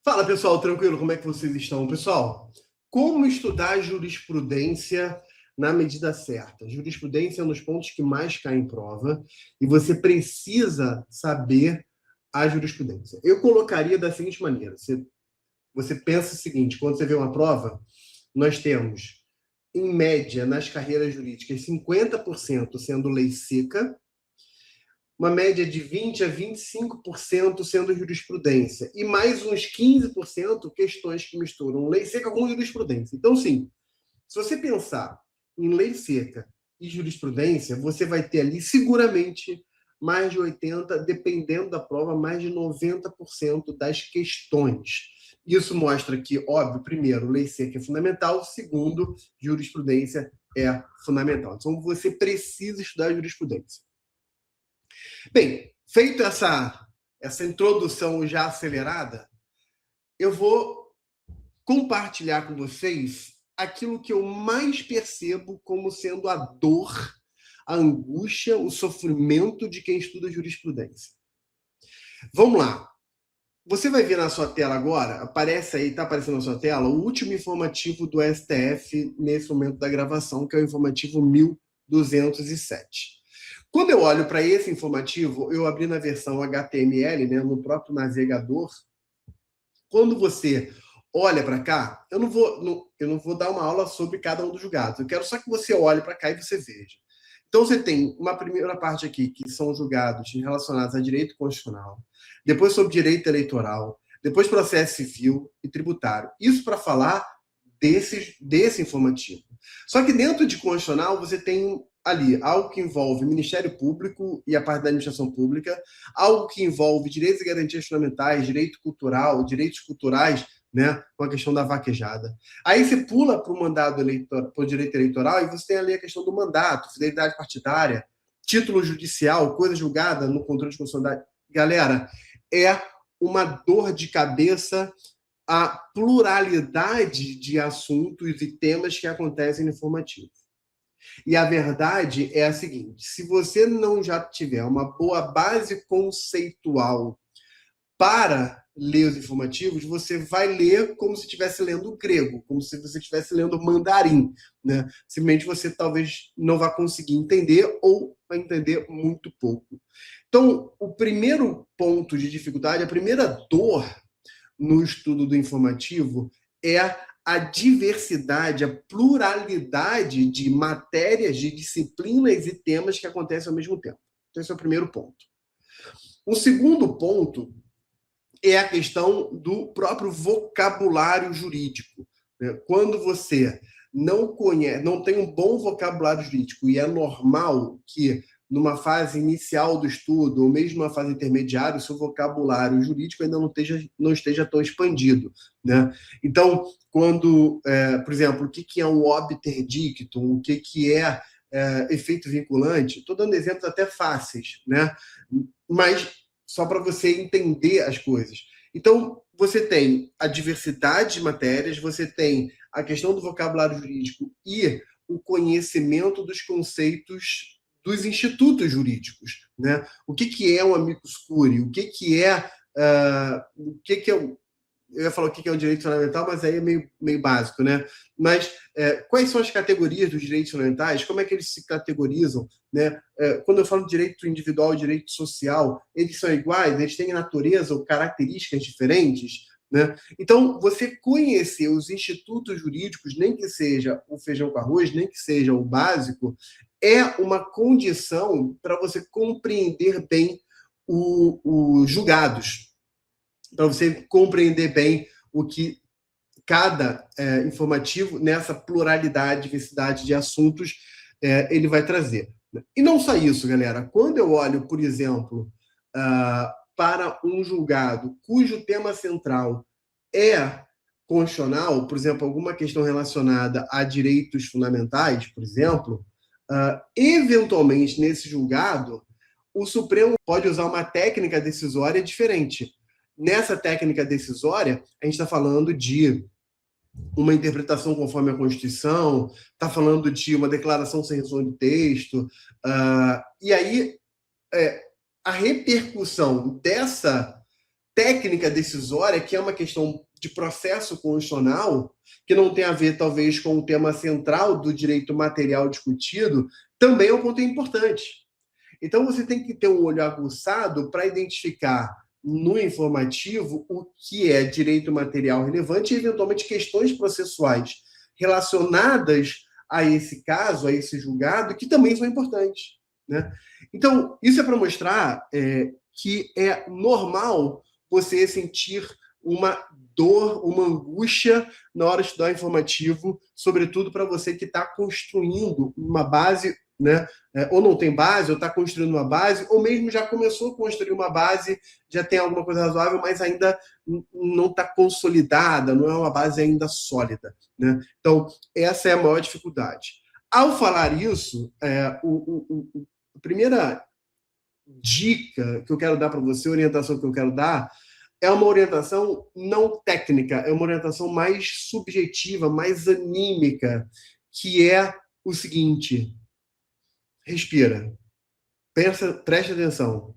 Fala, pessoal, tranquilo? Como é que vocês estão? Pessoal, como estudar jurisprudência na medida certa? Jurisprudência é um dos pontos que mais cai em prova e você precisa saber a jurisprudência. Eu colocaria da seguinte maneira: você pensa o seguinte, quando você vê uma prova, nós temos, em média, nas carreiras jurídicas, 50% sendo lei seca, uma média de 20% a 25% sendo jurisprudência, e mais uns 15% questões que misturam lei seca com jurisprudência. Então, sim, se você pensar em lei seca e jurisprudência, você vai ter ali seguramente mais de 80%, dependendo da prova, mais de 90% das questões. Isso mostra que, óbvio, primeiro, lei seca é fundamental, segundo, jurisprudência é fundamental. Então, você precisa estudar jurisprudência. Bem, feito essa introdução já acelerada, eu vou compartilhar com vocês aquilo que eu mais percebo como sendo a dor, a angústia, o sofrimento de quem estuda jurisprudência. Vamos lá. Você vai ver na sua tela agora, aparece aí, está aparecendo na sua tela, o último informativo do STF nesse momento da gravação, que é o informativo 1207. Quando eu olho para esse informativo, eu abri na versão HTML, né, no próprio navegador. Quando você olha para cá, eu não vou dar uma aula sobre cada um dos julgados. Eu quero só que você olhe para cá e você veja. Então, você tem uma primeira parte aqui, que são julgados relacionados a direito constitucional, depois sobre direito eleitoral, depois processo civil e tributário. Isso para falar desse informativo. Só que dentro de constitucional, você tem ali algo que envolve Ministério Público e a parte da administração pública, algo que envolve direitos e garantias fundamentais, direito cultural, direitos culturais, né, com a questão da vaquejada. Aí você pula para o mandado eleitoral, para o direito eleitoral, e você tem ali a questão do mandato, fidelidade partidária, título judicial, coisa julgada no controle de constitucionalidade. Galera, é uma dor de cabeça a pluralidade de assuntos e temas que acontecem no informativo. E a verdade é a seguinte: se você não já tiver uma boa base conceitual para ler os informativos, você vai ler como se estivesse lendo grego, como se você estivesse lendo mandarim, né? Simplesmente você talvez não vá conseguir entender ou vai entender muito pouco. Então, o primeiro ponto de dificuldade, a primeira dor no estudo do informativo é a diversidade, a pluralidade de matérias, de disciplinas e temas que acontecem ao mesmo tempo. Então, esse é o primeiro ponto. O segundo ponto é a questão do próprio vocabulário jurídico. Quando você não conhece, não tem um bom vocabulário jurídico, e é normal que numa fase inicial do estudo, ou mesmo numa fase intermediária, o seu vocabulário jurídico ainda não esteja tão expandido, né? Então, quando, por exemplo, o que é um obter dictum, o que é efeito vinculante, estou dando exemplos até fáceis, né? Mas só para você entender as coisas. Então, você tem a diversidade de matérias, você tem a questão do vocabulário jurídico e o conhecimento dos conceitos dos institutos jurídicos, né? O que é um amicus curiae? O que é eu ia falar o que é o direito fundamental, mas aí é meio básico, né? Mas quais são as categorias dos direitos fundamentais? Como é que eles se categorizam, né? Quando eu falo de direito individual e direito social, eles são iguais? Eles têm natureza ou características diferentes? Né? Então, você conhecer os institutos jurídicos, nem que seja o feijão com arroz, nem que seja o básico, é uma condição para você compreender bem os julgados, para você compreender bem o que cada informativo, nessa pluralidade, diversidade de assuntos, ele vai trazer. E não só isso, galera. Quando eu olho, por exemplo, para um julgado cujo tema central é constitucional, por exemplo, alguma questão relacionada a direitos fundamentais, por exemplo, eventualmente, nesse julgado, o Supremo pode usar uma técnica decisória diferente. Nessa técnica decisória, a gente está falando de uma interpretação conforme a Constituição, está falando de uma declaração sem revisão de texto, e aí a repercussão técnica decisória, que é uma questão de processo constitucional, que não tem a ver, talvez, com o tema central do direito material discutido, também é um ponto importante. Então, você tem que ter um olho aguçado para identificar no informativo o que é direito material relevante e, eventualmente, questões processuais relacionadas a esse caso, a esse julgado, que também são importantes. Né? Então, isso é para mostrar que é normal você sentir uma dor, uma angústia na hora de estudar informativo, sobretudo para você que está construindo uma base, né? Ou não tem base, ou está construindo uma base, ou mesmo já começou a construir uma base, já tem alguma coisa razoável, mas ainda não está consolidada, não é uma base ainda sólida. Né? Então, essa é a maior dificuldade. Ao falar isso, a primeira dica que eu quero dar para você, orientação que eu quero dar, é uma orientação não técnica, é uma orientação mais subjetiva, mais anímica, que é o seguinte: respira, preste atenção,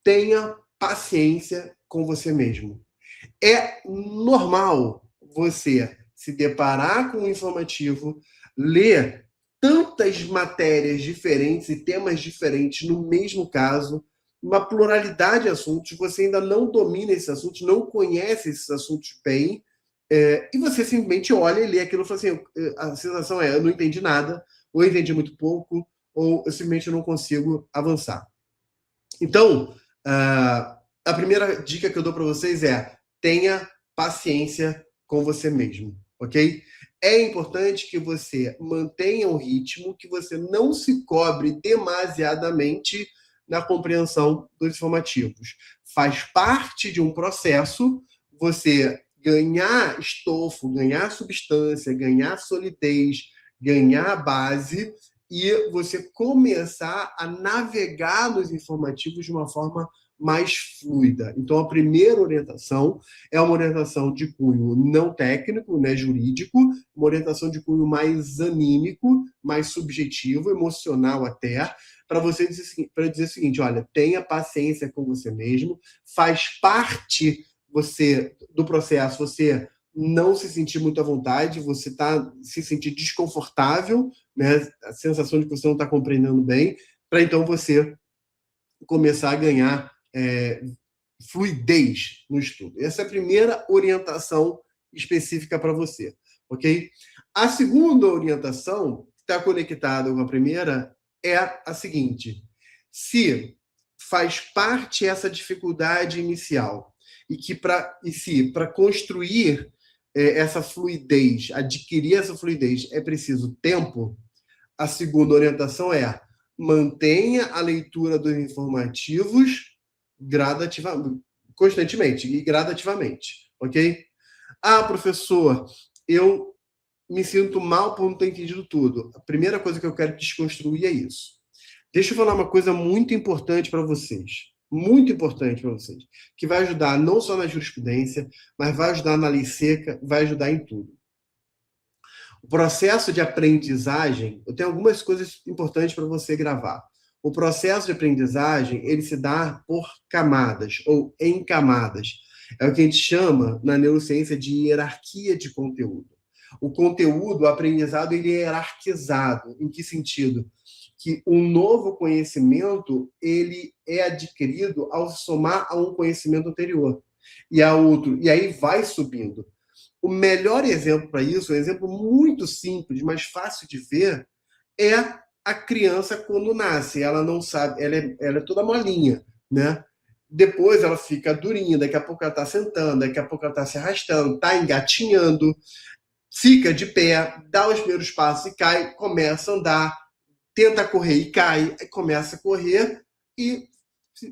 tenha paciência com você mesmo. É normal você se deparar com um informativo, ler tantas matérias diferentes e temas diferentes no mesmo caso, uma pluralidade de assuntos, você ainda não domina esses assuntos, não conhece esses assuntos bem, e você simplesmente olha e lê aquilo e fala assim, a sensação é, eu não entendi nada, ou eu entendi muito pouco, ou eu simplesmente não consigo avançar. Então, a primeira dica que eu dou para vocês é: tenha paciência com você mesmo, ok? É importante que você mantenha o ritmo, que você não se cobre demasiadamente na compreensão dos informativos. Faz parte de um processo você ganhar estofo, ganhar substância, ganhar solidez, ganhar base e você começar a navegar nos informativos de uma forma mais fluida. Então, a primeira orientação é uma orientação de cunho não técnico, né, jurídico, uma orientação de cunho mais anímico, mais subjetivo, emocional até, para você dizer o seguinte: olha, tenha paciência com você mesmo, faz parte do processo, você não se sentir muito à vontade, você está se sentir desconfortável, né, a sensação de que você não está compreendendo bem, para então você começar a ganhar fluidez no estudo. Essa é a primeira orientação específica para você, ok? A segunda orientação, que está conectada com a primeira, é a seguinte: se faz parte essa dificuldade inicial e se para construir essa fluidez, adquirir essa fluidez, é preciso tempo, a segunda orientação é: mantenha a leitura dos informativos constantemente e gradativamente, ok? Ah, professor, eu me sinto mal por não ter entendido tudo. A primeira coisa que eu quero desconstruir é isso. Deixa eu falar uma coisa muito importante para vocês. Muito importante para vocês. Que vai ajudar não só na jurisprudência, mas vai ajudar na lei seca, vai ajudar em tudo. O processo de aprendizagem, eu tenho algumas coisas importantes para você gravar. O processo de aprendizagem, ele se dá por camadas ou em camadas. É o que a gente chama na neurociência de hierarquia de conteúdo. O conteúdo, o aprendizado, ele é hierarquizado. Em que sentido? Que um novo conhecimento, ele é adquirido ao se somar a um conhecimento anterior. E a outro, e aí vai subindo. O melhor exemplo para isso, um exemplo muito simples, mas fácil de ver, é a criança quando nasce. Ela não sabe, ela é toda molinha, né? Depois ela fica durinha, daqui a pouco ela está sentando, daqui a pouco ela está se arrastando, está engatinhando, fica de pé, dá os primeiros passos e cai, começa a andar, tenta correr e cai, começa a correr e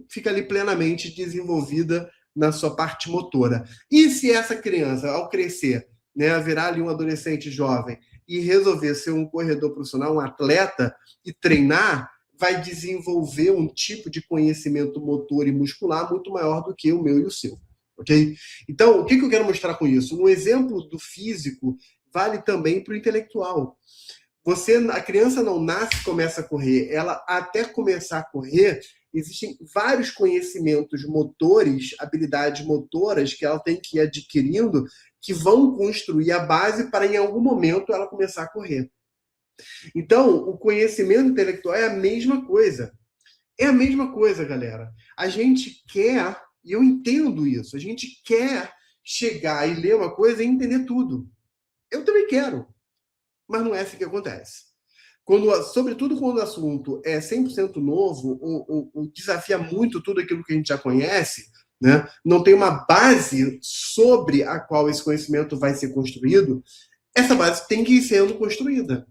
fica ali plenamente desenvolvida na sua parte motora. E se essa criança, ao crescer, né, virar ali um adolescente jovem e resolver ser um corredor profissional, um atleta, e treinar, vai desenvolver um tipo de conhecimento motor e muscular muito maior do que o meu e o seu. Ok? Então, o que eu quero mostrar com isso? Um exemplo do físico vale também para o intelectual. A criança não nasce e começa a correr. Ela, até começar a correr, existem vários conhecimentos motores, habilidades motoras que ela tem que ir adquirindo, que vão construir a base para, em algum momento, ela começar a correr. Então, o conhecimento intelectual é a mesma coisa. É a mesma coisa, galera. A gente quer, e eu entendo isso, a gente quer chegar e ler uma coisa e entender tudo. Eu também quero, mas não é assim que acontece. Sobretudo quando o assunto é 100% novo, ou desafia muito tudo aquilo que a gente já conhece, né? Não tem uma base sobre a qual esse conhecimento vai ser construído, essa base tem que ir sendo construída.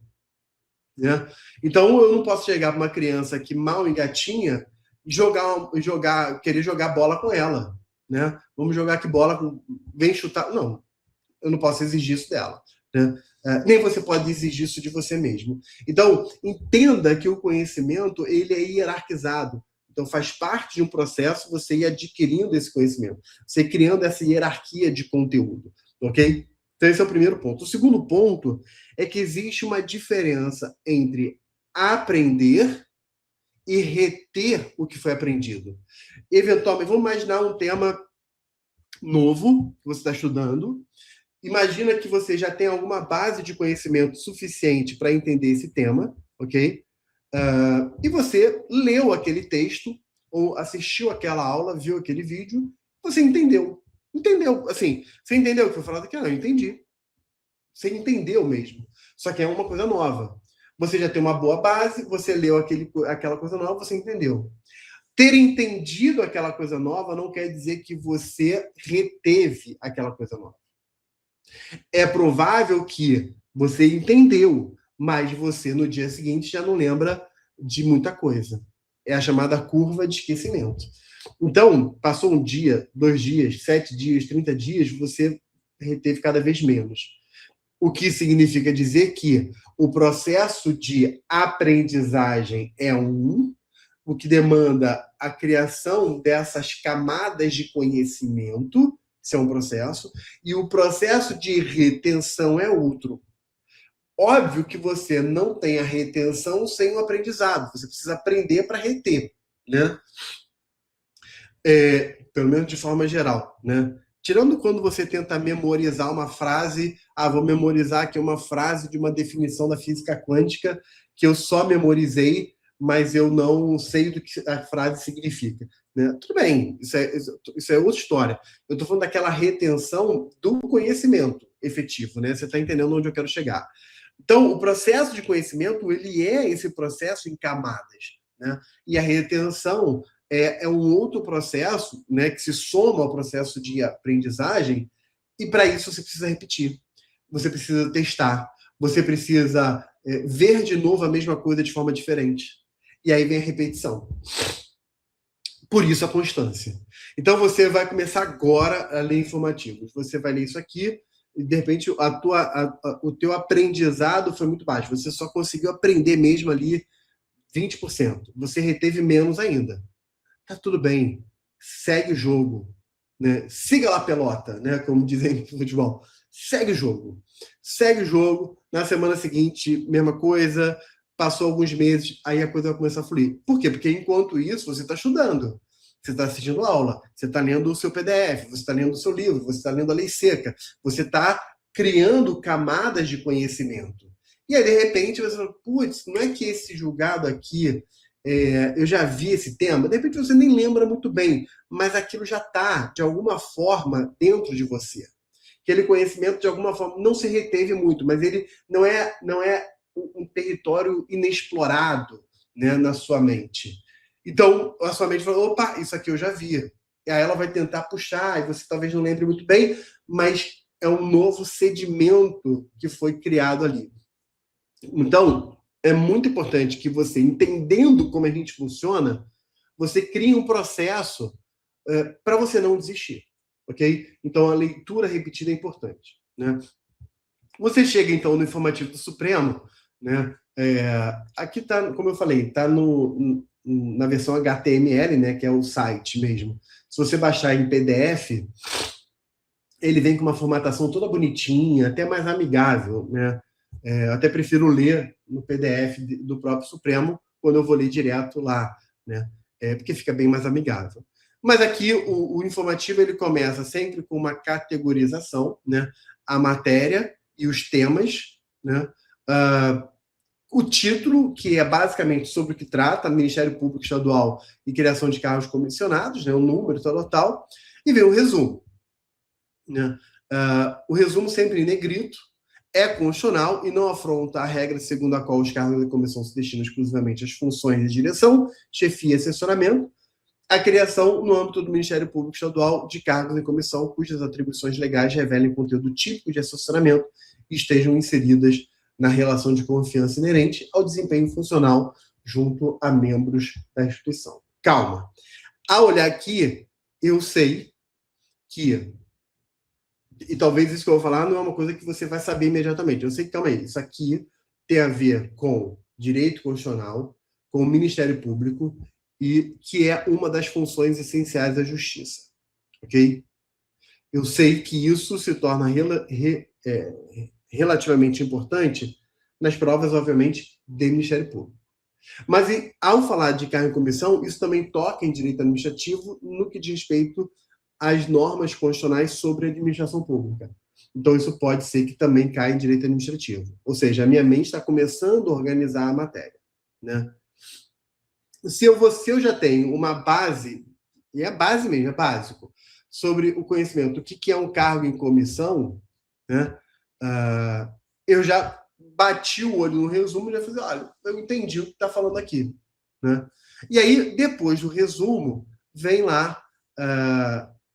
Né? Então, eu não posso chegar para uma criança que mal engatinha e querer jogar bola com ela. Né? Vamos jogar aqui bola, vem chutar. Não, eu não posso exigir isso dela. Né? Nem você pode exigir isso de você mesmo. Então, entenda que o conhecimento ele é hierarquizado. Então, faz parte de um processo você ir adquirindo esse conhecimento, você criando essa hierarquia de conteúdo. Ok? Então, esse é o primeiro ponto. O segundo ponto é que existe uma diferença entre aprender e reter o que foi aprendido. Eventualmente, vamos imaginar um tema novo que você está estudando. Imagina que você já tem alguma base de conhecimento suficiente para entender esse tema, ok? E você leu aquele texto, ou assistiu aquela aula, viu aquele vídeo, você entendeu. Entendeu, assim, você entendeu o que foi falado aqui? Não, eu entendi. Você entendeu mesmo. Só que é uma coisa nova. Você já tem uma boa base, você leu aquela coisa nova, você entendeu. Ter entendido aquela coisa nova não quer dizer que você reteve aquela coisa nova. É provável que você entendeu, mas você no dia seguinte já não lembra de muita coisa. É a chamada curva de esquecimento. Então, passou um dia, 2 dias, 7 dias, 30 dias, você reteve cada vez menos. O que significa dizer que o processo de aprendizagem é o que demanda a criação dessas camadas de conhecimento, isso é um processo, e o processo de retenção é outro. Óbvio que você não tem a retenção sem o aprendizado, você precisa aprender para reter, né? Pelo menos de forma geral, né? Tirando quando você tenta memorizar uma frase, vou memorizar aqui uma frase de uma definição da física quântica que eu só memorizei, mas eu não sei do que a frase significa. Né? Tudo bem, isso é outra história. Eu estou falando daquela retenção do conhecimento efetivo, né? Você está entendendo onde eu quero chegar. Então, o processo de conhecimento, ele é esse processo em camadas, né? E a retenção é um outro processo, né, que se soma ao processo de aprendizagem, e para isso você precisa repetir, você precisa testar, você precisa ver de novo a mesma coisa de forma diferente. E aí vem a repetição. Por isso a constância. Então você vai começar agora a ler informativos. Você vai ler isso aqui e de repente o teu aprendizado foi muito baixo. Você só conseguiu aprender mesmo ali 20%. Você reteve menos ainda. Tá tudo bem, segue o jogo, né? Siga lá a pelota, né? Como dizem no futebol. Segue o jogo. Na semana seguinte, mesma coisa. Passou alguns meses, aí a coisa vai começar a fluir. Por quê? Porque enquanto isso, você está estudando. Você está assistindo aula, você está lendo o seu PDF, você está lendo o seu livro, você está lendo a lei seca, você está criando camadas de conhecimento. E aí, de repente, você fala, putz, não é que esse julgado aqui eu já vi esse tema, de repente você nem lembra muito bem, mas aquilo já está, de alguma forma, dentro de você. Aquele conhecimento, de alguma forma, não se reteve muito, mas ele não é um território inexplorado, né, na sua mente. Então, a sua mente fala, opa, isso aqui eu já vi. E aí ela vai tentar puxar, e você talvez não lembre muito bem, mas é um novo sedimento que foi criado ali. Então, é muito importante que você, entendendo como a gente funciona, você crie um processo para você não desistir, ok? Então, a leitura repetida é importante, né? Você chega, então, no informativo do Supremo, né? Aqui está, como eu falei, está na versão HTML, né? Que é o site mesmo. Se você baixar em PDF, ele vem com uma formatação toda bonitinha, até mais amigável, né? Eu até prefiro ler no PDF do próprio Supremo quando eu vou ler direto lá, né? porque fica bem mais amigável. Mas aqui o informativo ele começa sempre com uma categorização, né? A matéria e os temas, né? O título, que é basicamente sobre o que trata, Ministério Público Estadual e criação de cargos comissionados, né? O número, tal, e vem o resumo. Né? O resumo sempre em negrito, é constitucional e não afronta a regra segundo a qual os cargos da comissão se destinam exclusivamente às funções de direção, chefia e assessoramento, a criação, no âmbito do Ministério Público Estadual, de cargos em comissão cujas atribuições legais revelem conteúdo típico de assessoramento e estejam inseridas na relação de confiança inerente ao desempenho funcional junto a membros da instituição. Calma. Ao olhar aqui, eu sei que, e talvez isso que eu vou falar não é uma coisa que você vai saber imediatamente. Eu sei que, calma aí, isso aqui tem a ver com direito constitucional, com o Ministério Público, e que é uma das funções essenciais da justiça. Ok? Eu sei que isso se torna relativamente importante nas provas, obviamente, do Ministério Público. Mas, ao falar de cargo em comissão, isso também toca em direito administrativo no que diz respeito às normas constitucionais sobre a administração pública. Então, isso pode ser que também caia em direito administrativo. Ou seja, a minha mente está começando a organizar a matéria. Né? Se eu já tenho uma base, e é base mesmo, é básico, sobre o conhecimento do que é um cargo em comissão, né? Eu já bati o olho no resumo e já falei, olha, eu entendi o que está falando aqui. Né? E aí, depois do resumo, vem lá,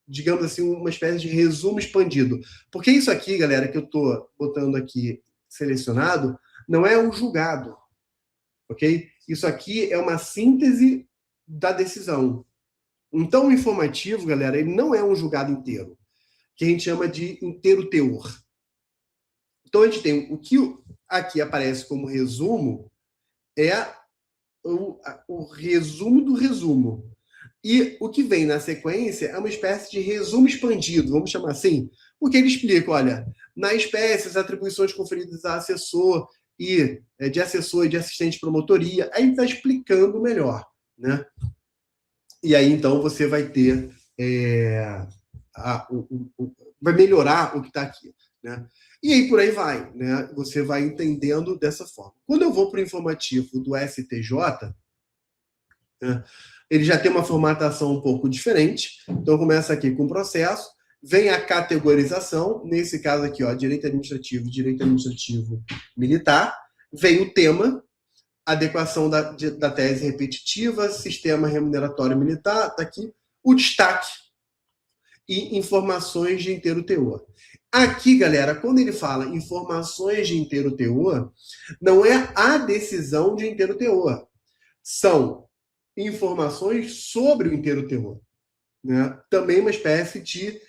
digamos assim, uma espécie de resumo expandido. Porque isso aqui, galera, que eu estou botando aqui selecionado, não é um julgado. Ok? Isso aqui é uma síntese da decisão. Então, o informativo, galera, ele não é um julgado inteiro, que a gente chama de inteiro teor. Então, a gente tem o que aqui aparece como resumo, é o resumo do resumo. E o que vem na sequência é uma espécie de resumo expandido, vamos chamar assim, porque ele explica, olha, na espécie, as atribuições conferidas a assessor e de assessor e de assistente de promotoria, aí está explicando melhor, né? E aí, então, você vai ter vai melhorar o que está aqui, né? E aí, por aí vai, né? Você vai entendendo dessa forma. Quando eu vou para o informativo do STJ, né, ele já tem uma formatação um pouco diferente. Então, começa aqui com o processo, vem a categorização, nesse caso aqui, ó, direito administrativo militar, vem o tema, adequação da tese repetitiva, sistema remuneratório militar, está aqui, o destaque e informações de inteiro teor. Aqui, galera, quando ele fala informações de inteiro teor, não é a decisão de inteiro teor, são informações sobre o inteiro teor. Né? Também uma espécie de...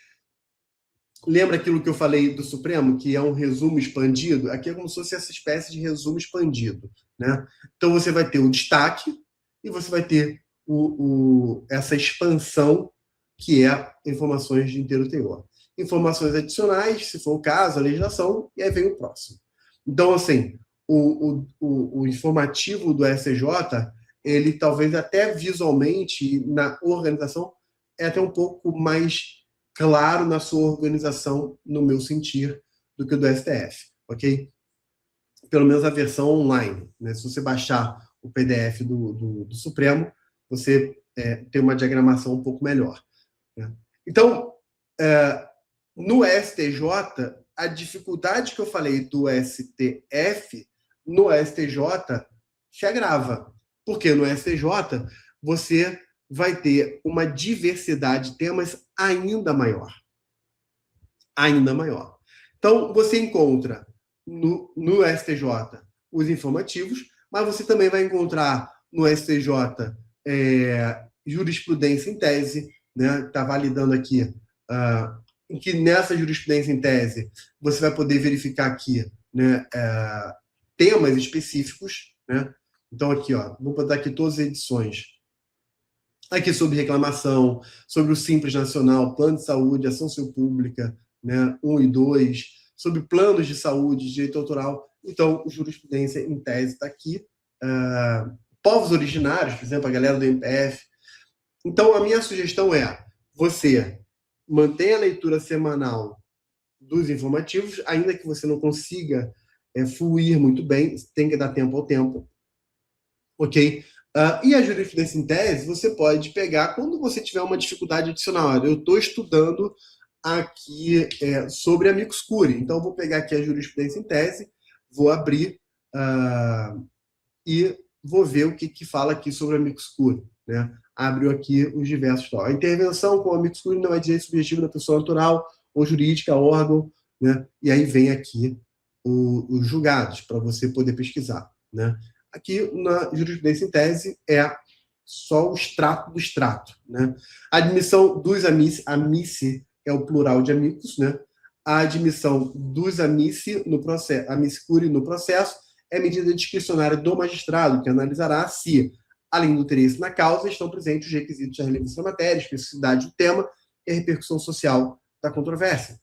Lembra aquilo que eu falei do Supremo, que é um resumo expandido? Aqui é como se fosse essa espécie de resumo expandido. Né? Então, você vai ter o destaque e você vai ter essa expansão, que é informações de inteiro teor. Informações adicionais, se for o caso, a legislação, e aí vem o próximo. Então, assim, o informativo do STJ, ele talvez até visualmente, na organização, é até um pouco mais claro na sua organização, no meu sentir, do que o do STF, ok? Pelo menos a versão online. Né? Se você baixar o PDF do Supremo, você tem uma diagramação um pouco melhor. Né? Então, no STJ, a dificuldade que eu falei do STF, no STJ, se agrava. Porque no STJ, você vai ter uma diversidade de temas ainda maior. Ainda maior. Então, você encontra no STJ os informativos, mas você também vai encontrar no STJ jurisprudência em tese, né? Está validando aqui, em que nessa jurisprudência em tese você vai poder verificar aqui, né, temas específicos, né? Então aqui, ó, vou botar aqui todas as edições. Aqui sobre reclamação, sobre o Simples Nacional, plano de saúde, ação civil pública, né, 1 e 2, sobre planos de saúde, direito autoral. Então, jurisprudência em tese está aqui. Povos originários, por exemplo, a galera do MPF, Então, a minha sugestão é você mantenha a leitura semanal dos informativos, ainda que você não consiga fluir muito bem, tem que dar tempo ao tempo, ok? E a jurisprudência em tese, você pode pegar quando você tiver uma dificuldade adicional. Eu estou estudando aqui sobre amicus curiae, então eu vou pegar aqui a jurisprudência em tese, vou abrir e vou ver o que fala aqui sobre amicus curiae, né? Abriu aqui os diversos. A intervenção com amicus curiae não é direito subjetivo da pessoa natural ou jurídica, órgão, né? E aí vem aqui os julgados para você poder pesquisar, né? Aqui na jurisprudência em tese é só o extrato do extrato, né? A admissão dos amici é o plural de amicus, né? A admissão dos amici no processo, amici curiae no processo é medida discricionária do magistrado, que analisará se, além do interesse na causa, estão presentes os requisitos da relevância da matéria, especificidade do tema e a repercussão social da controvérsia.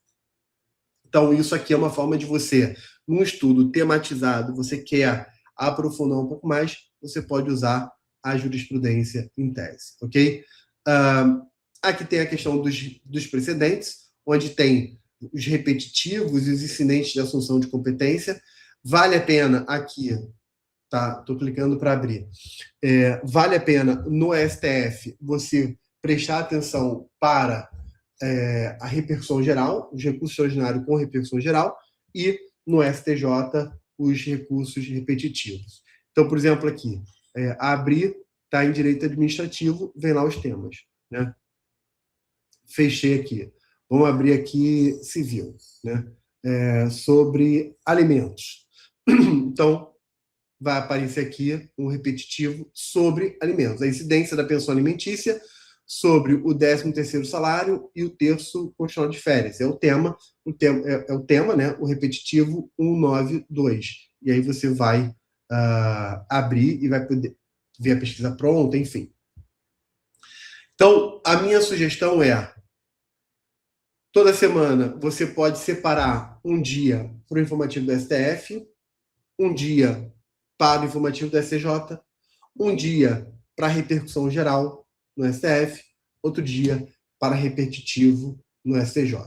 Então, isso aqui é uma forma de você, num estudo tematizado, você quer aprofundar um pouco mais, você pode usar a jurisprudência em tese, ok? Aqui tem a questão dos precedentes, onde tem os repetitivos e os incidentes de assunção de competência. Vale a pena aqui, tá? Estou clicando para abrir. Vale a pena no STF você prestar atenção para a repercussão geral, os recursos ordinários com repercussão geral, e no STJ os recursos repetitivos. Então, por exemplo, aqui, abrir, está em direito administrativo, vem lá os temas, né? Fechei aqui. Vamos abrir aqui civil, né? Sobre alimentos. Então, vai aparecer aqui um repetitivo sobre alimentos. A incidência da pensão alimentícia sobre o 13º salário e o terço constitucional de férias. É o tema, né? O repetitivo 192. E aí você vai abrir e vai poder ver a pesquisa pronta, enfim. Então, a minha sugestão é, toda semana você pode separar um dia para o informativo do STF, um dia para o informativo do STJ, um dia para repercussão geral no STF, outro dia para repetitivo no STJ.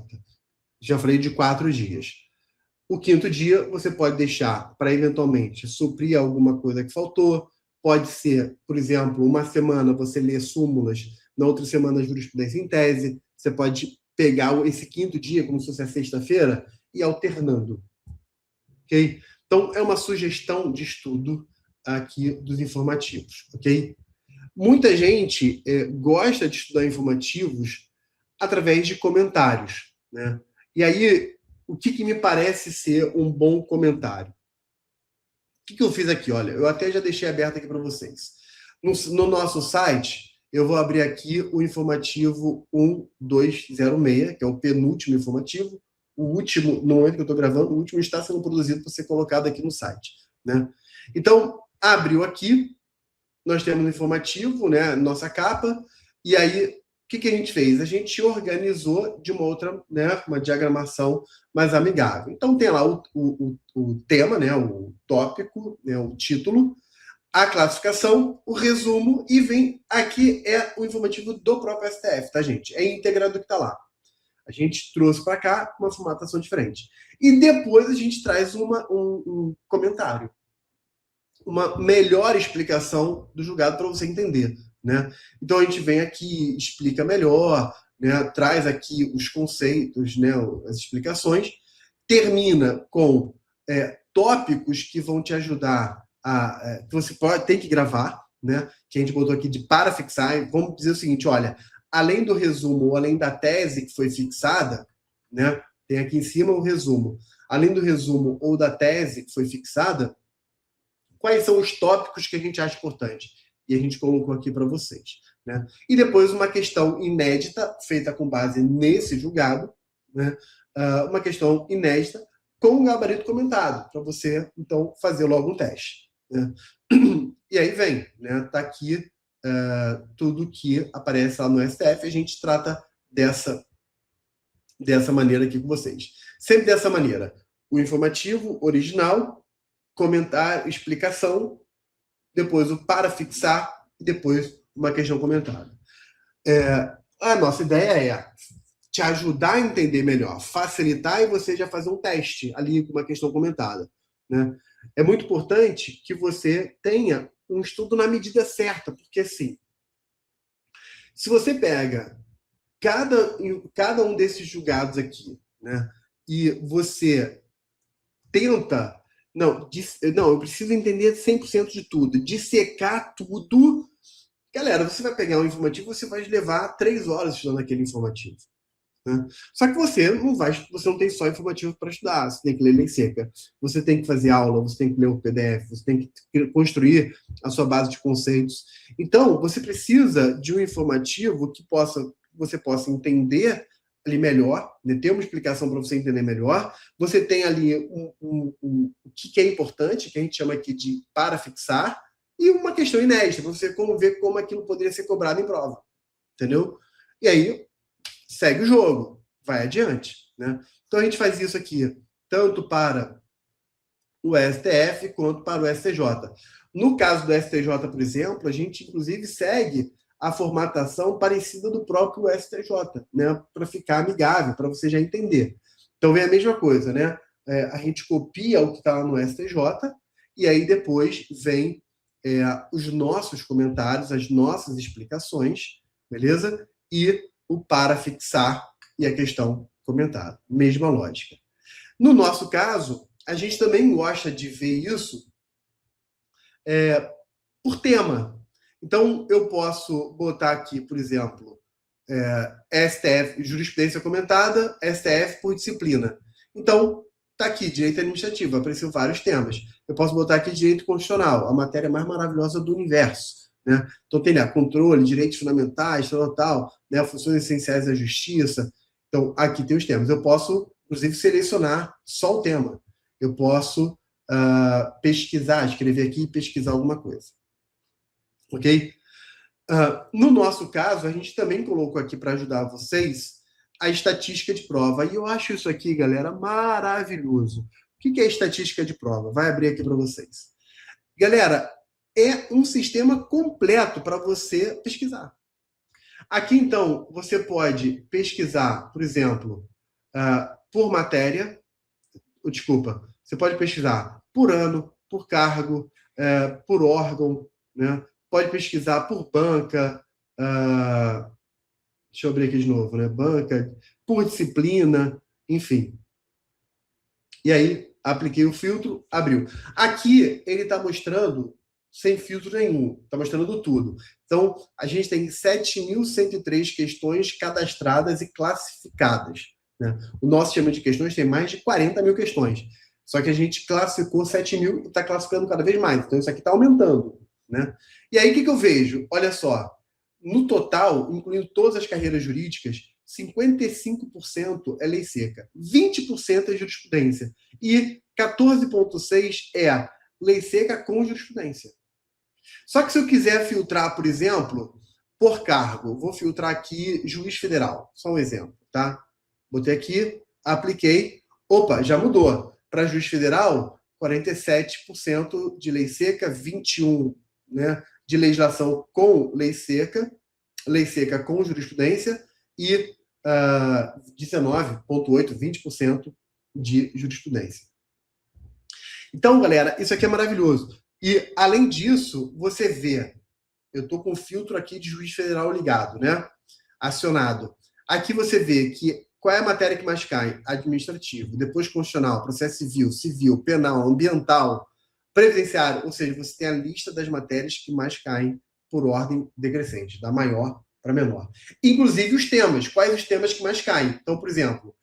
Já falei de 4 dias. O 5º dia você pode deixar para eventualmente suprir alguma coisa que faltou. Pode ser, por exemplo, uma semana você lê súmulas, na outra semana jurisprudência em tese. Você pode pegar esse 5º dia, como se fosse a sexta-feira, e alternando. Ok? Então, é uma sugestão de estudo aqui dos informativos, ok? Muita gente gosta de estudar informativos através de comentários, né? E aí, o que me parece ser um bom comentário? O que eu fiz aqui? Olha, eu até já deixei aberto aqui para vocês. No nosso site, eu vou abrir aqui o informativo 1206, que é o penúltimo informativo. O último, no momento que eu estou gravando, o último está sendo produzido para ser colocado aqui no site, né? Então, abriu aqui, nós temos o informativo, né, nossa capa, e aí, o que a gente fez? A gente organizou de uma outra, né, uma diagramação mais amigável. Então, tem lá o tema, né, o tópico, né, o título, a classificação, o resumo, e vem aqui o informativo do próprio STF, tá, gente? É íntegra do que está lá. A gente trouxe para cá uma formatação diferente. E depois a gente traz um comentário, uma melhor explicação do julgado para você entender, né? Então a gente vem aqui, explica melhor, né? Traz aqui os conceitos, né? As explicações, termina com tópicos que vão te ajudar que você tem que gravar, né? Que a gente botou aqui de para fixar. Vamos dizer o seguinte, olha, além do resumo ou além da tese que foi fixada, né? Tem aqui em cima o resumo. Além do resumo ou da tese que foi fixada, quais são os tópicos que a gente acha importante? E a gente colocou aqui para vocês, né? E depois uma questão inédita, feita com base nesse julgado, né? Uma questão inédita com um gabarito comentado, para você, então, fazer logo um teste, né? E aí vem, né? Tá aqui tudo que aparece lá no STF, a gente trata dessa maneira aqui com vocês. Sempre dessa maneira. O informativo original, comentário, explicação, depois o para fixar e depois uma questão comentada. A nossa ideia é te ajudar a entender melhor, facilitar e você já fazer um teste ali com uma questão comentada, né? É muito importante que você tenha um estudo na medida certa, porque assim, se você pega cada um desses julgados aqui, né, e você tenta, não, eu preciso entender 100% de tudo, dissecar tudo. Galera, você vai pegar um informativo, você vai levar 3 horas estudando aquele informativo. Né? Só que você não tem só informativo para estudar, você tem que ler lei seca, você tem que fazer aula, você tem que ler o PDF, você tem que construir a sua base de conceitos. Então, você precisa de um informativo que você possa entender ali melhor, né? Ter uma explicação para você entender melhor. Você tem ali o que é importante, que a gente chama aqui de para fixar, e uma questão inédita, para você ver como aquilo poderia ser cobrado em prova. Entendeu? E aí, segue o jogo, vai adiante. Né? Então a gente faz isso aqui tanto para o STF quanto para o STJ. No caso do STJ, por exemplo, a gente inclusive segue a formatação parecida do próprio STJ, né? Para ficar amigável, para você já entender. Então vem a mesma coisa, né? A gente copia o que está lá no STJ e aí depois vem os nossos comentários, as nossas explicações, beleza? E o para fixar e a questão comentada. Mesma lógica. No nosso caso, a gente também gosta de ver isso por tema. Então, eu posso botar aqui, por exemplo, STF, jurisprudência comentada, STF por disciplina. Então, está aqui, direito administrativo, apareceu vários temas. Eu posso botar aqui direito constitucional, a matéria mais maravilhosa do universo. Né? Então, tem lá, controle, direitos fundamentais, tal, né? Funções essenciais da justiça. Então, aqui tem os temas. Eu posso, inclusive, selecionar só o tema. Eu posso pesquisar, escrever aqui e pesquisar alguma coisa. Ok? No nosso caso, a gente também colocou aqui para ajudar vocês a estatística de prova. E eu acho isso aqui, galera, maravilhoso. O que é estatística de prova? Vai abrir aqui para vocês. Galera, é um sistema completo para você pesquisar. Aqui, então, você pode pesquisar, por exemplo, por matéria, desculpa, você pode pesquisar por ano, por cargo, por órgão, né? Pode pesquisar por banca, deixa eu abrir aqui de novo, né? Banca, por disciplina, enfim. E aí, apliquei o filtro, abriu. Aqui, ele está mostrando sem filtro nenhum, está mostrando tudo. Então, a gente tem 7.103 questões cadastradas e classificadas. Né? O nosso sistema de questões tem mais de 40 mil questões. Só que a gente classificou 7 mil e está classificando cada vez mais. Então, isso aqui está aumentando. Né? E aí, o que eu vejo? Olha só, no total, incluindo todas as carreiras jurídicas, 55% é lei seca, 20% é jurisprudência e 14,6% é lei seca com jurisprudência. Só que se eu quiser filtrar, por exemplo, por cargo, vou filtrar aqui juiz federal, só um exemplo, tá? Botei aqui, apliquei, opa, já mudou. Para juiz federal, 47% de lei seca, 21%, né, de legislação com lei seca com jurisprudência e 19,8%, 20% de jurisprudência. Então, galera, isso aqui é maravilhoso. E, além disso, você vê, eu estou com o filtro aqui de juiz federal ligado, né? Acionado. Aqui você vê que qual é a matéria que mais cai? Administrativo, depois constitucional, processo civil, civil, penal, ambiental, previdenciário. Ou seja, você tem a lista das matérias que mais caem por ordem decrescente, da maior para menor. Inclusive os temas. Quais os temas que mais caem? Então, por exemplo,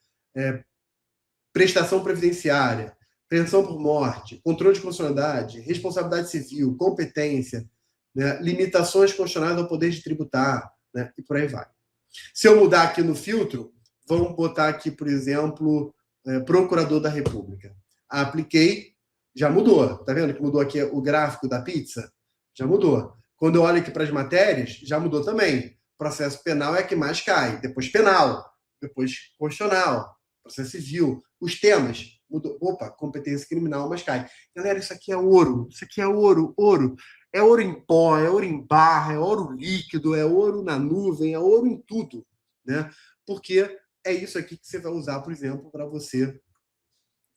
prestação previdenciária, pensão por morte, controle de constitucionalidade, responsabilidade civil, competência, né, limitações constitucionais ao poder de tributar, né, e por aí vai. Se eu mudar aqui no filtro, vamos botar aqui, por exemplo, Procurador da República. Apliquei, já mudou. Tá vendo que mudou aqui o gráfico da pizza? Já mudou. Quando eu olho aqui para as matérias, já mudou também. Processo penal é que mais cai. Depois penal, depois constitucional, processo civil. Os temas mudou. Opa, competência criminal mais cai. Galera, isso aqui é ouro. Isso aqui é ouro, ouro. É ouro em pó, é ouro em barra, é ouro líquido, é ouro na nuvem, é ouro em tudo, né? Porque é isso aqui que você vai usar, por exemplo, para você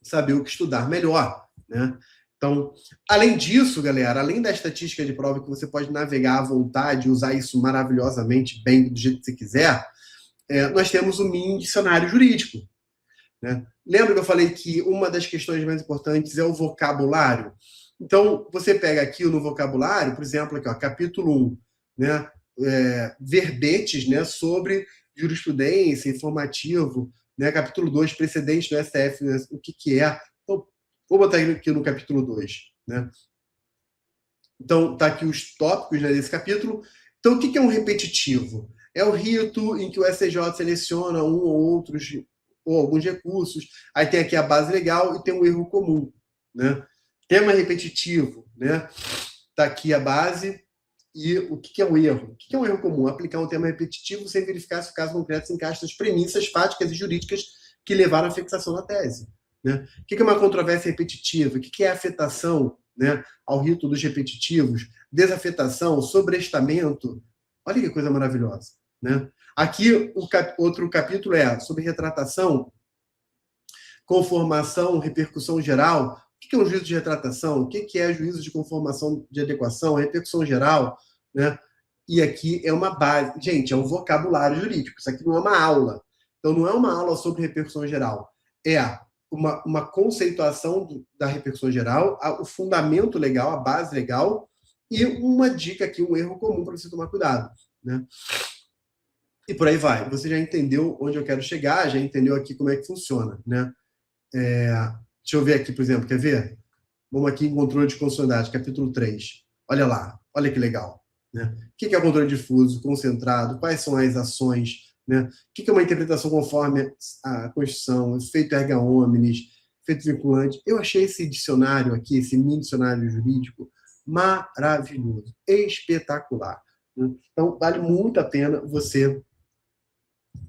saber o que estudar melhor, né? Então, além disso, galera, além da estatística de prova que você pode navegar à vontade e usar isso maravilhosamente bem do jeito que você quiser, nós temos o mini dicionário jurídico, né? Lembra que eu falei que uma das questões mais importantes é o vocabulário? Então, você pega aqui no vocabulário, por exemplo, aqui, ó, capítulo 1, né? Verbetes, né, sobre jurisprudência, informativo, né? Capítulo 2, precedente do STF, né, o que é. Então, vou botar aqui no capítulo 2, né? Então, tá aqui os tópicos, né, desse capítulo. Então, o que é um repetitivo? É o rito em que o STJ seleciona um ou outros ou alguns recursos. Aí tem aqui a base legal e tem um erro comum, né? Tema repetitivo, né? Tá aqui a base e o que é um erro? O que é um erro comum? Aplicar um tema repetitivo sem verificar se o caso concreto se encaixa nas premissas fáticas e jurídicas que levaram à fixação da tese, né? O que é uma controvérsia repetitiva? O que é afetação, né, ao rito dos repetitivos? Desafetação, sobrestamento. Olha que coisa maravilhosa, né? Aqui, outro capítulo é sobre retratação, conformação, repercussão geral. O que é um juízo de retratação? O que é juízo de conformação de adequação, repercussão geral, né? E aqui é uma base. Gente, é um vocabulário jurídico. Isso aqui não é uma aula. Então, não é uma aula sobre repercussão geral. É uma conceituação da repercussão geral, o fundamento legal, a base legal, e uma dica aqui, um erro comum para você tomar cuidado, né? E por aí vai. Você já entendeu onde eu quero chegar, já entendeu aqui como é que funciona, né? Deixa eu ver aqui, por exemplo, quer ver? Vamos aqui em controle de constitucionalidade, capítulo 3. Olha lá, olha que legal, né? O que é controle difuso, concentrado, quais são as ações, né? O que é uma interpretação conforme a Constituição, efeito erga omnes, efeito vinculante. Eu achei esse dicionário aqui, esse mini dicionário jurídico, maravilhoso, espetacular, né? Então, vale muito a pena você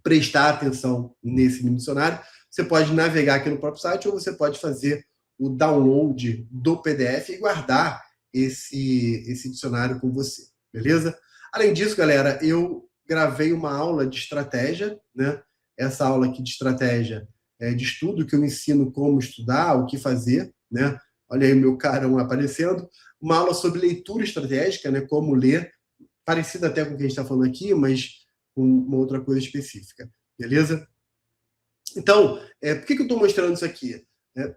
prestar atenção nesse mini dicionário. Você pode navegar aqui no próprio site ou você pode fazer o download do PDF e guardar esse dicionário com você, beleza? Além disso, galera, eu gravei uma aula de estratégia, né? Essa aula aqui de estratégia de estudo, que eu ensino como estudar, o que fazer, né? Olha aí o meu carão aparecendo. Uma aula sobre leitura estratégica, né? Como ler, parecida até com o que a gente está falando aqui, mas com uma outra coisa específica, beleza? Então, por que eu estou mostrando isso aqui?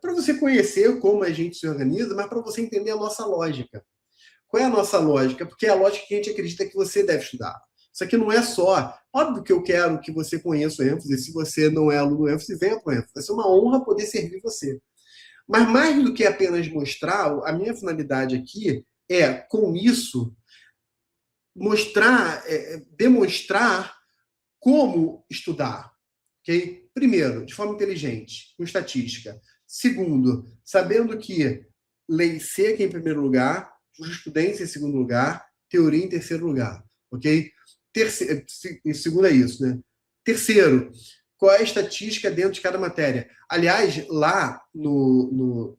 Para você conhecer como a gente se organiza, mas para você entender a nossa lógica. Qual é a nossa lógica? Porque é a lógica que a gente acredita que você deve estudar. Isso aqui não é só. Óbvio que eu quero que você conheça o ênfase. Se você não é aluno do ênfase, venha para o ênfase. Vai ser uma honra poder servir você. Mas mais do que apenas mostrar, a minha finalidade aqui é, com isso, mostrar, demonstrar como estudar. Okay? Primeiro, de forma inteligente, com estatística. Segundo, sabendo que lei seca em primeiro lugar, jurisprudência em segundo lugar, teoria em terceiro lugar. Ok? Segundo é isso, né? Terceiro, qual é a estatística dentro de cada matéria? Aliás, lá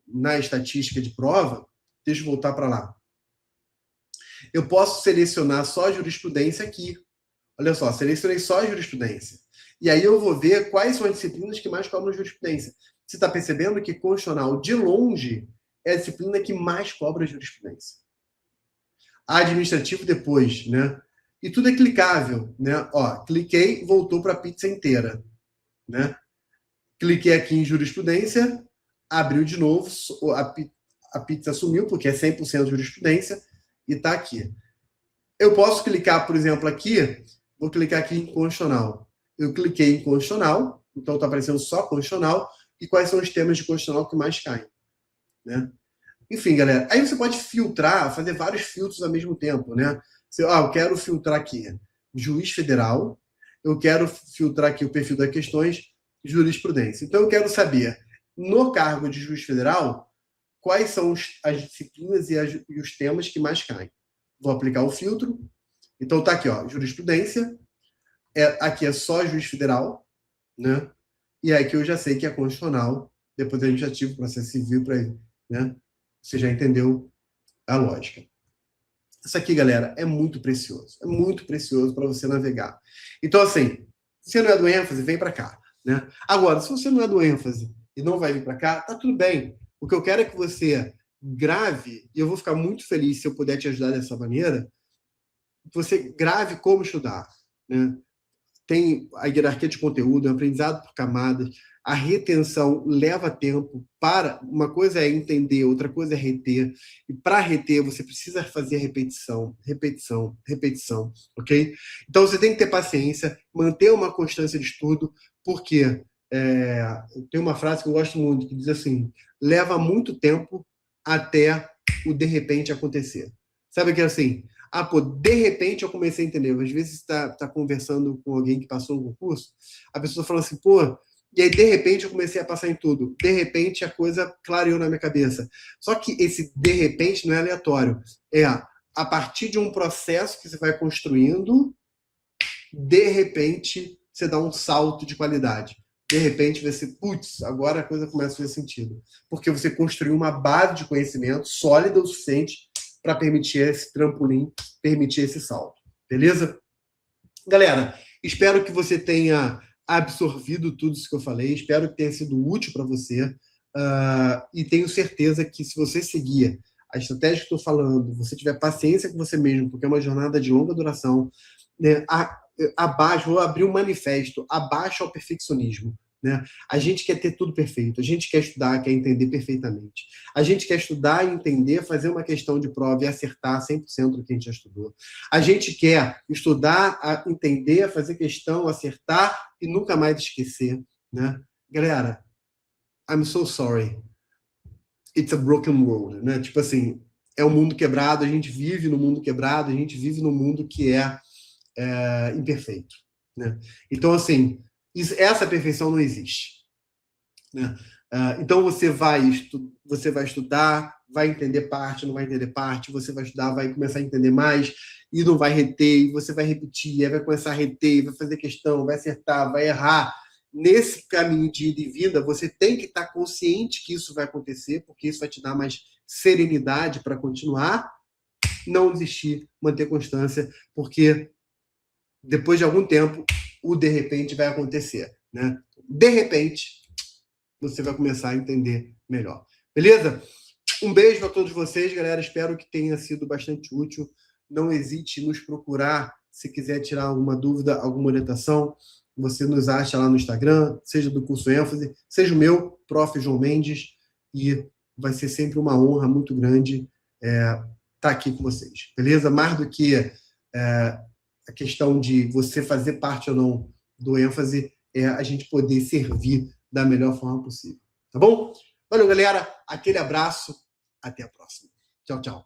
na estatística de prova, deixa eu voltar para lá. Eu posso selecionar só a jurisprudência aqui. Olha só, selecionei só a jurisprudência. E aí eu vou ver quais são as disciplinas que mais cobram jurisprudência. Você está percebendo que constitucional, de longe, é a disciplina que mais cobra jurisprudência. Administrativo depois, né? E tudo é clicável, né? Ó, cliquei, voltou para a pizza inteira, né? Cliquei aqui em jurisprudência, abriu de novo, a pizza sumiu, porque é 100% jurisprudência, e está aqui. Eu posso clicar, por exemplo, aqui, vou clicar aqui em constitucional. Eu cliquei em constitucional, então está aparecendo só constitucional, e quais são os temas de constitucional que mais caem, né? Enfim, galera, aí você pode filtrar, fazer vários filtros ao mesmo tempo, né? Eu quero filtrar aqui juiz federal, eu quero filtrar aqui o perfil das questões, jurisprudência. Então eu quero saber, no cargo de juiz federal, quais são as disciplinas e os temas que mais caem. Vou aplicar o filtro. Então tá aqui, ó, jurisprudência. Aqui é só juiz federal, né? E aí que eu já sei que é constitucional, depois administrativo, processo civil, para ele, né? Você já entendeu a lógica. Isso aqui, galera, é muito precioso. É muito precioso para você navegar. Então, assim, se você não é do ênfase, vem para cá, né? Agora, se você não é do ênfase e não vai vir para cá, tá tudo bem. O que eu quero é que você grave, e eu vou ficar muito feliz se eu puder te ajudar dessa maneira, você grave como estudar, né? Tem a hierarquia de conteúdo, é um aprendizado por camadas, a retenção leva tempo. Para uma coisa é entender, outra coisa é reter. E para reter, você precisa fazer repetição, repetição, repetição, ok? Então você tem que ter paciência, manter uma constância de estudo, porque tem uma frase que eu gosto muito que diz assim: leva muito tempo até o de repente acontecer. Sabe que é assim? Ah, pô, de repente eu comecei a entender. Às vezes você tá conversando com alguém que passou no concurso, a pessoa fala assim, pô, e aí de repente eu comecei a passar em tudo. De repente a coisa clareou na minha cabeça. Só que esse de repente não é aleatório. É a partir de um processo que você vai construindo, de repente você dá um salto de qualidade. De repente você, putz, agora a coisa começa a fazer sentido. Porque você construiu uma base de conhecimento sólida o suficiente para permitir esse trampolim, permitir esse salto. Beleza? Galera, espero que você tenha absorvido tudo isso que eu falei, espero que tenha sido útil para você, e tenho certeza que se você seguir a estratégia que estou falando, você tiver paciência com você mesmo, porque é uma jornada de longa duração, né, abaixo, vou abrir um manifesto, abaixo ao perfeccionismo. Né? A gente quer ter tudo perfeito, a gente quer estudar, quer entender perfeitamente. A gente quer estudar e entender, fazer uma questão de prova e acertar 100% do que a gente já estudou. A gente quer estudar, entender, fazer questão, acertar e nunca mais esquecer. Né? Galera, I'm so sorry. It's a broken world. Né? Tipo assim, é um mundo quebrado, a gente vive no mundo quebrado, a gente vive no mundo que é imperfeito. Né? Então, assim, essa perfeição não existe. Né? Então, você vai estudar, vai entender parte, não vai entender parte, você vai estudar, vai começar a entender mais, e não vai reter, e você vai repetir, aí vai começar a reter, vai fazer questão, vai acertar, vai errar. Nesse caminho de ida e vinda, você tem que estar consciente que isso vai acontecer, porque isso vai te dar mais serenidade para continuar, não desistir, manter constância, porque depois de algum tempo, o de repente vai acontecer. Né? De repente, você vai começar a entender melhor. Beleza? Um beijo a todos vocês, galera. Espero que tenha sido bastante útil. Não hesite em nos procurar se quiser tirar alguma dúvida, alguma orientação. Você nos acha lá no Instagram, seja do curso ênfase, seja o meu, Prof. João Mendes, e vai ser sempre uma honra muito grande estar aqui com vocês. Beleza? Mais do que a questão de você fazer parte ou não do ênfase, é a gente poder servir da melhor forma possível. Tá bom? Valeu, galera. Aquele abraço. Até a próxima. Tchau, tchau.